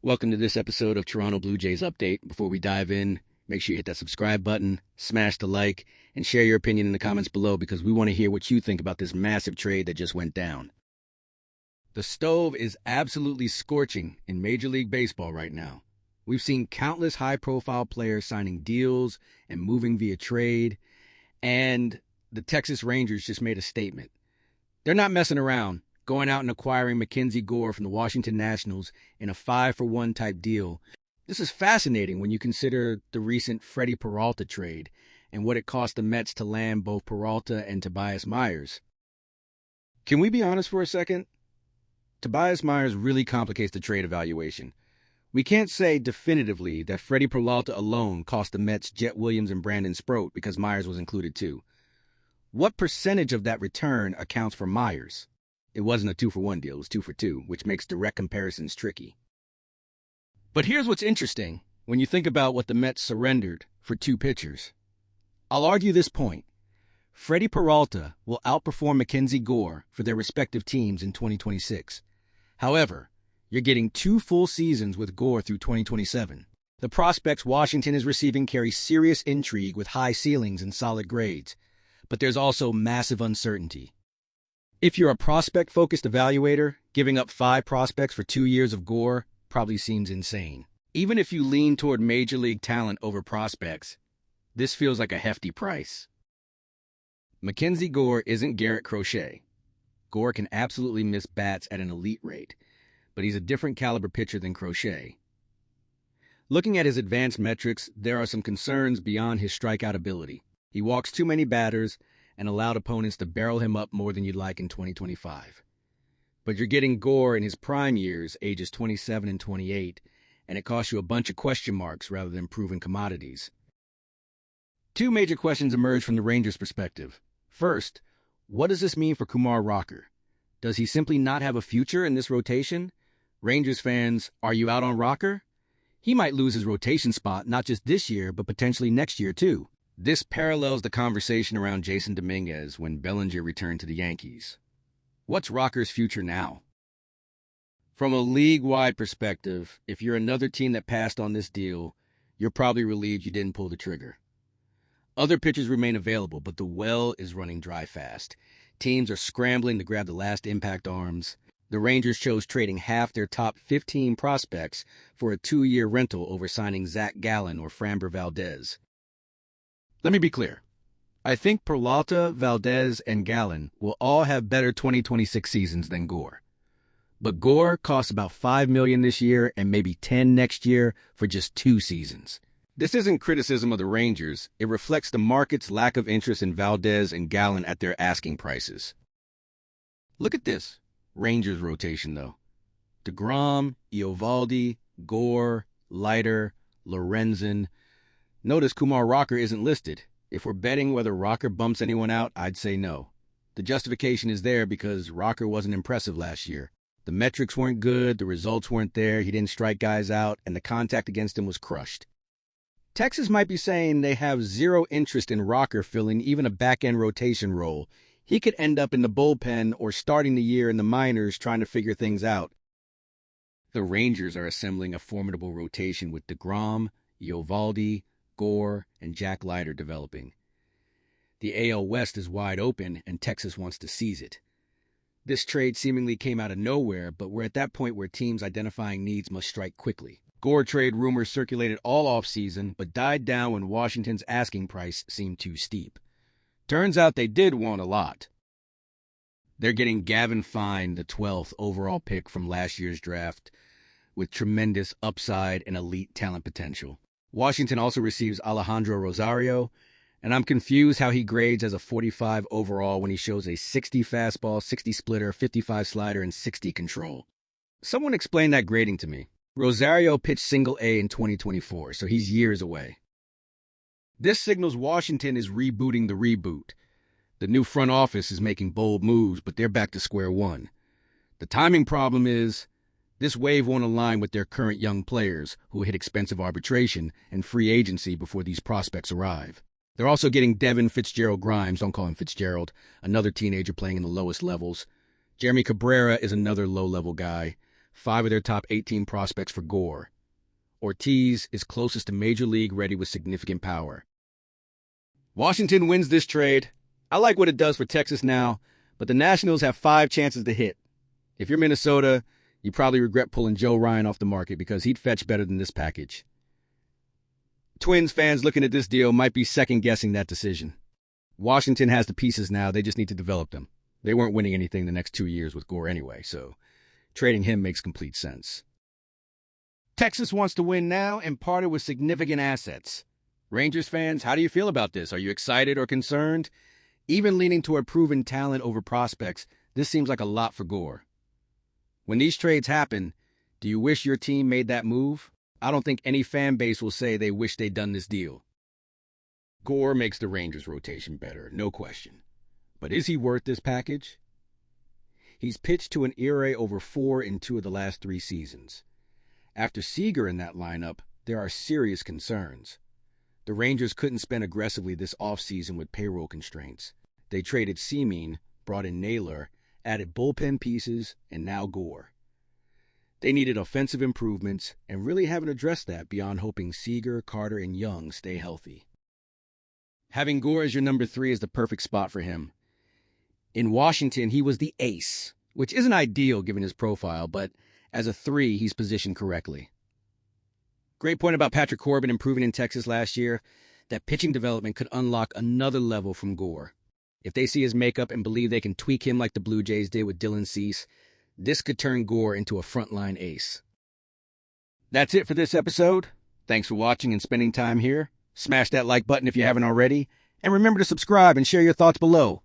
Welcome to this episode of Toronto Blue Jays Update. Before we dive in, make sure you hit that subscribe button, smash the like, and share your opinion in the comments below because we want to hear what you think about this massive trade that just went down. The stove is absolutely scorching in Major League Baseball right now. We've seen countless high-profile players signing deals and moving via trade, and the Texas Rangers just made a statement. They're not messing around, going out and acquiring McKenzie Gore from the Washington Nationals in a 5-for-1 type deal. This is fascinating when you consider the recent Freddie Peralta trade and what it cost the Mets to land both Peralta and Tobias Myers. Can we be honest for a second? Tobias Myers really complicates the trade evaluation. We can't say definitively that Freddie Peralta alone cost the Mets Jet Williams and Brandon Sproat because Myers was included too. What percentage of that return accounts for Myers? It wasn't a 2-for-1 deal, it was 2-for-2, which makes direct comparisons tricky. But here's what's interesting when you think about what the Mets surrendered for two pitchers. I'll argue this point. Freddie Peralta will outperform McKenzie Gore for their respective teams in 2026. However, you're getting 2 full seasons with Gore through 2027. The prospects Washington is receiving carry serious intrigue with high ceilings and solid grades, but there's also massive uncertainty. If you're a prospect-focused evaluator, giving up 5 prospects for 2 years of Gore probably seems insane. Even if you lean toward major league talent over prospects, this feels like a hefty price. McKenzie Gore isn't Garrett Crochet. Gore can absolutely miss bats at an elite rate, but he's a different caliber pitcher than Crochet. Looking at his advanced metrics, there are some concerns beyond his strikeout ability. He walks too many batters and allowed opponents to barrel him up more than you'd like in 2025. But you're getting Gore in his prime years, ages 27 and 28, and it costs you a bunch of question marks rather than proven commodities. 2 major questions emerge from the Rangers' perspective. First, what does this mean for Kumar Rocker? Does he simply not have a future in this rotation? Rangers fans, are you out on Rocker? He might lose his rotation spot not just this year, but potentially next year too. This parallels the conversation around Jason Dominguez when Bellinger returned to the Yankees. What's Rocker's future now? From a league-wide perspective, if you're another team that passed on this deal, you're probably relieved you didn't pull the trigger. Other pitchers remain available, but the well is running dry fast. Teams are scrambling to grab the last impact arms. The Rangers chose trading half their top 15 prospects for a 2-year rental over signing Zach Gallen or Framber Valdez. Let me be clear. I think Peralta, Valdez, and Gallen will all have better 2026 seasons than Gore. But Gore costs about $5 million this year and maybe $10 million next year for just 2 seasons. This isn't criticism of the Rangers. It reflects the market's lack of interest in Valdez and Gallen at their asking prices. Look at this Rangers rotation, though. DeGrom, Eovaldi, Gore, Leiter, Lorenzen. Notice Kumar Rocker isn't listed. If we're betting whether Rocker bumps anyone out, I'd say no. The justification is there because Rocker wasn't impressive last year. The metrics weren't good, the results weren't there, he didn't strike guys out, and the contact against him was crushed. Texas might be saying they have zero interest in Rocker filling even a back-end rotation role. He could end up in the bullpen or starting the year in the minors trying to figure things out. The Rangers are assembling a formidable rotation with DeGrom, Eovaldi, Gore, and Jack Leiter developing. The AL West is wide open, and Texas wants to seize it. This trade seemingly came out of nowhere, but we're at that point where teams identifying needs must strike quickly. Gore trade rumors circulated all offseason, but died down when Washington's asking price seemed too steep. Turns out they did want a lot. They're getting Gavin Fine, the 12th overall pick from last year's draft, with tremendous upside and elite talent potential. Washington also receives Alejandro Rosario, and I'm confused how he grades as a 45 overall when he shows a 60 fastball, 60 splitter, 55 slider, and 60 control. Someone explain that grading to me. Rosario pitched single A in 2024, so he's years away. This signals Washington is rebooting the reboot. The new front office is making bold moves, but they're back to square one. The timing problem is this wave won't align with their current young players who hit expensive arbitration and free agency before these prospects arrive. They're also getting Devin Fitzgerald-Grimes, don't call him Fitzgerald, another teenager playing in the lowest levels. Jeremy Cabrera is another low-level guy. 5 of their top 18 prospects for Gore. Ortiz is closest to Major League ready with significant power. Washington wins this trade. I like what it does for Texas now, but the Nationals have 5 chances to hit. If you're Minnesota, you probably regret pulling Joe Ryan off the market because he'd fetch better than this package. Twins fans looking at this deal might be second-guessing that decision. Washington has the pieces now, they just need to develop them. They weren't winning anything the next 2 years with Gore anyway, so trading him makes complete sense. Texas wants to win now and parted with significant assets. Rangers fans, how do you feel about this? Are you excited or concerned? Even leaning toward proven talent over prospects, this seems like a lot for Gore. When these trades happen, do you wish your team made that move? I don't think any fan base will say they wish they'd done this deal. Gore makes the Rangers rotation better, no question. But is he worth this package? He's pitched to an ERA over 4 in 2 of the last 3 seasons. After Seager in that lineup, there are serious concerns. The Rangers couldn't spend aggressively this offseason with payroll constraints. They traded Semien, brought in Naylor, added bullpen pieces, and now Gore. They needed offensive improvements and really haven't addressed that beyond hoping Seager, Carter, and Young stay healthy. Having Gore as your number 3 is the perfect spot for him. In Washington, he was the ace, which isn't ideal given his profile, but as a 3, he's positioned correctly. Great point about Patrick Corbin improving in Texas last year. That pitching development could unlock another level from Gore. If they see his makeup and believe they can tweak him like the Blue Jays did with Dylan Cease, this could turn Gore into a frontline ace. That's it for this episode. Thanks for watching and spending time here. Smash that like button if you haven't already. And remember to subscribe and share your thoughts below.